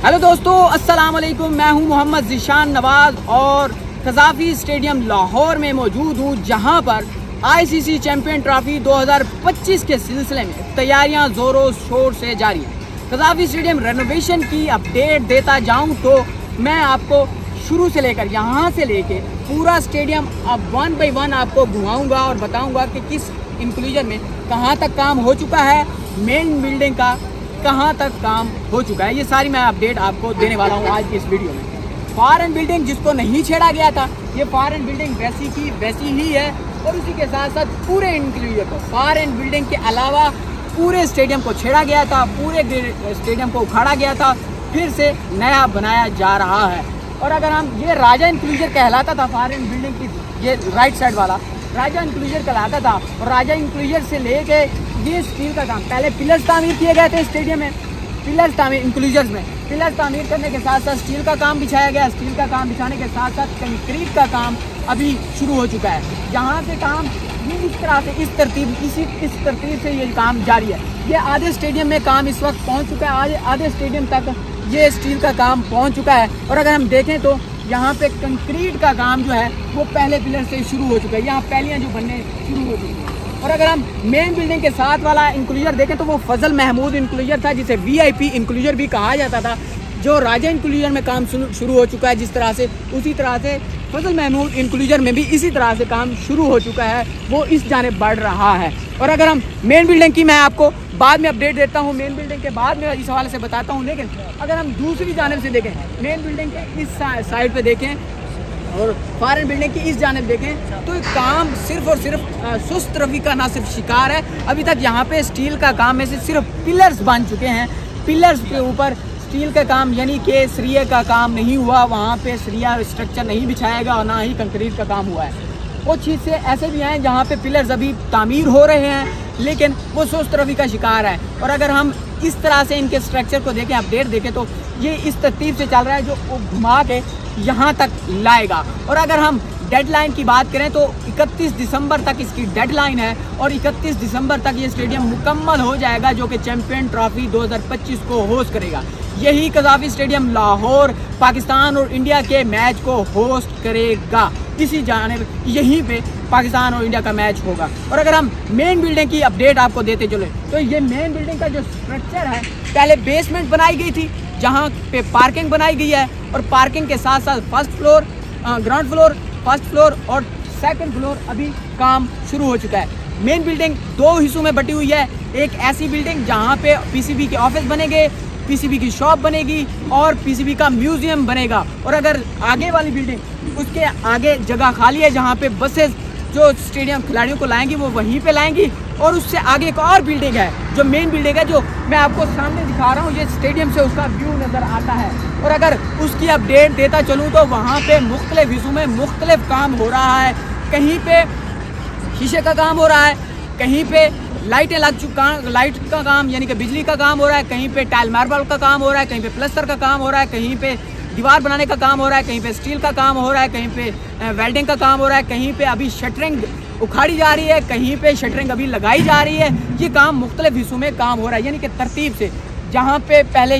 Hello दोस्तों, अस्सलाम वालेकुम। मैं हूं मोहम्मद ज़ीशान नवाज और कज़ाफ़ी स्टेडियम लाहौर में मौजूद हूं, जहां पर आईसीसी चैंपियन ट्रॉफी 2025 के सिलसिले में तैयारियां ज़ोरों शोर से जारी हैं। कज़ाफ़ी स्टेडियम रेनोवेशन की अपडेट देता जाऊं तो मैं आपको शुरू से लेकर यहां से लेके पूरा स्टेडियम अब 1 बाय 1 आपको घुमाऊंगा और बताऊंगा कि किस इंक्लूजन में कहां तक काम हो चुका है, मेन बिल्डिंग का कहां तक काम हो चुका है। ये सारी मैं अपडेट आपको देने वाला हूं आज की इस वीडियो में। फॉरेन बिल्डिंग जिसको नहीं छेड़ा गया था, ये फॉरेन बिल्डिंग वैसी की वैसी ही है और उसी के साथ साथ पूरे इंक्लूजन को फॉरेन बिल्डिंग के अलावा पूरे स्टेडियम को छेड़ा गया था, पूरे स्टेडियम को उखाड़ा गया था, फिर से नया बनाया जा रहा है। और अगर हम ये राजा इंक्लूजर कहलाता था, फॉरेन बिल्डिंग की ये राइट साइड वाला राजा इंक्लूजर कहलाता था और राजा इंक्लूजर से लेके ये स्टील का काम, पहले पिलर्स तामीर किए गए थे स्टेडियम में, पिलर्स तामीर इंक्लूजर्स में पिलर्स तामीर करने के साथ साथ स्टील का काम बिछाया गया, स्टील का काम बिछाने के साथ साथ कंक्रीट का काम अभी शुरू हो चुका है। यहाँ से काम इस तरह से इस तरतीब से ये काम जारी है। ये आधे स्टेडियम में काम इस वक्त पहुँच चुका है, आधे स्टेडियम तक ये स्टील का काम पहुँच चुका है। और अगर हम देखें तो यहाँ पे कंक्रीट का काम जो है वो पहले पिलर से शुरू हो चुका है, यहाँ पहलियाँ जो बनने शुरू हो चुकी हैं। और अगर हम मेन बिल्डिंग के साथ वाला इंक्लूजर देखें तो वो फजल महमूद इंक्लूजर था, जिसे वीआईपी इंक्लूजर भी कहा जाता था, जो राजा इंक्लूजर में काम शुरू हो चुका है जिस तरह से, उसी तरह से फजल महमूद इंक्लूजर में भी इसी तरह से काम शुरू हो चुका है, वो इस जानिब बढ़ रहा है। और अगर हम मेन बिल्डिंग की मैं आपको बाद में अपडेट देता हूँ, मेन बिल्डिंग के बाद में इस हवाले से बताता हूँ, लेकिन अगर हम दूसरी जानिब से देखें, मेन बिल्डिंग के इस साइड पे देखें और फॉरेन बिल्डिंग की इस जानिब देखें तो काम सिर्फ और सिर्फ सुस्त रवि का ना सिर्फ शिकार है। अभी तक यहाँ पे स्टील का काम में से सिर्फ पिलर्स बन चुके हैं, पिलर्स के ऊपर स्टील का काम यानी कि सरिया का काम नहीं हुआ, वहाँ पे सरिया स्ट्रक्चर नहीं बिछाया गया और ना ही कंक्रीट का काम हुआ है। वो चीज़ से ऐसे भी हैं जहाँ पे पिलर्स अभी तामीर हो रहे हैं लेकिन वो सुस्त रवि का शिकार है। और अगर हम इस तरह से इनके स्ट्रक्चर को देखें, अपडेट देखें तो ये इस तरतीब से चल रहा है जो वो घुमा के यहाँ तक लाएगा। और अगर हम डेडलाइन की बात करें तो 31 दिसंबर तक इसकी डेडलाइन है और 31 दिसंबर तक ये स्टेडियम मुकम्मल हो जाएगा जो कि चैंपियन ट्रॉफी 2025 को होस्ट करेगा। यही कज़ाफ़ी स्टेडियम लाहौर पाकिस्तान और इंडिया के मैच को होस्ट करेगा, इसी जानिब यहीं पे पाकिस्तान और इंडिया का मैच होगा। और अगर हम मेन बिल्डिंग की अपडेट आपको देते चले तो ये मेन बिल्डिंग का जो स्ट्रक्चर है, पहले बेसमेंट बनाई गई थी जहाँ पे पार्किंग बनाई गई है और पार्किंग के साथ साथ first floor, ground floor, first floor और सेकंड फ्लोर अभी काम शुरू हो चुका है। मेन बिल्डिंग दो हिस्सों में बटी हुई है, एक ऐसी बिल्डिंग जहाँ पे पीसीबी के ऑफिस बनेंगे, पीसीबी की शॉप बनेगी और पीसीबी का म्यूजियम बनेगा। और अगर आगे वाली बिल्डिंग, उसके आगे जगह खाली है जहाँ पे बसेस जो स्टेडियम खिलाड़ियों को लाएंगी वो वहीं पे लाएंगी। और उससे आगे एक और बिल्डिंग है जो मेन बिल्डिंग है, जो मैं आपको सामने दिखा रहा हूँ, ये स्टेडियम से उसका व्यू नज़र आता है। और अगर उसकी अपडेट देता चलूँ तो वहाँ पे मुख्तलिफ हिस्सों में मुख्तलिफ काम हो रहा है। कहीं पे शीशे का काम हो रहा है, कहीं पे लाइटें लग चुका, लाइट का काम यानी कि बिजली का काम हो रहा है, कहीं पे टाइल मार्बल का काम हो रहा है, कहीं पे प्लास्टर का काम हो रहा है, कहीं पे दीवार बनाने का काम हो रहा है, कहीं पे स्टील का काम हो रहा है, कहीं पे वेल्डिंग का काम हो रहा है, कहीं पे अभी शटरिंग उखाड़ी जा रही है, कहीं पे शटरिंग अभी लगाई जा रही है। ये काम मुख्तलिफ हिस्सों में काम हो रहा है, यानी कि तरतीब से जहाँ पे पहले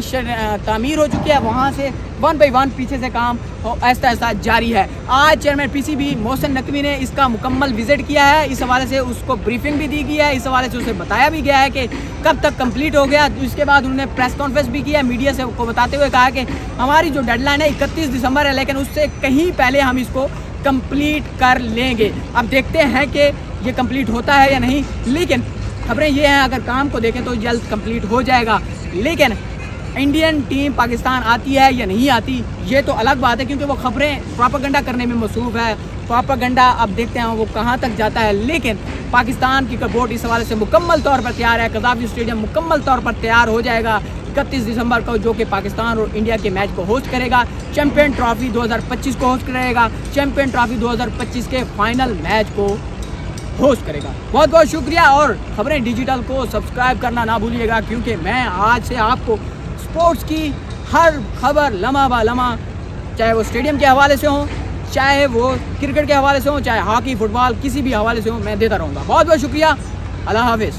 तामीर हो चुकी है वहाँ से 1 बाय 1 पीछे से काम ऐसा ऐसा जारी है। आज चेयरमैन पीसीबी मोहसिन नकवी ने इसका मुकम्मल विजिट किया है, इस हवाले से उसको ब्रीफिंग भी दी गई है, इस हवाले से उसे बताया भी गया है कि कब तक कंप्लीट हो गया। इसके बाद उन्होंने प्रेस कॉन्फ्रेंस भी किया, मीडिया से को बताते हुए कहा कि हमारी जो डेडलाइन है 31 दिसंबर है, लेकिन उससे कहीं पहले हम इसको कंप्लीट कर लेंगे। अब देखते हैं कि ये कंप्लीट होता है या नहीं, लेकिन खबरें ये हैं अगर काम को देखें तो जल्द कंप्लीट हो जाएगा। लेकिन इंडियन टीम पाकिस्तान आती है या नहीं आती ये तो अलग बात है, क्योंकि वो खबरें प्रोपेगेंडा करने में मसरूफ़ है। प्रोपेगेंडा अब देखते हैं वो कहाँ तक जाता है, लेकिन पाकिस्तान की बोर्ड इस हवाले से मुकम्मल तौर पर तैयार है। कज़ाफ़ी स्टेडियम मुकम्मल तौर पर तैयार हो जाएगा 31 दिसंबर को, जो कि पाकिस्तान और इंडिया के मैच को होस्ट करेगा, चैंपियन ट्रॉफी 2025 को होस्ट करेगा, चैंपियन ट्रॉफी 2025 के फाइनल मैच को होस्ट करेगा। बहुत बहुत शुक्रिया और खबरें डिजिटल को सब्सक्राइब करना ना भूलिएगा, क्योंकि मैं आज से आपको स्पोर्ट्स की हर खबर लम्हा बा लम्हा, चाहे वो स्टेडियम के हवाले से हो, चाहे वो क्रिकेट के हवाले से हो, चाहे हॉकी फुटबॉल किसी भी हवाले से हो, मैं देता रहूँगा। बहुत बहुत शुक्रिया, अल्लाह हाफिज़।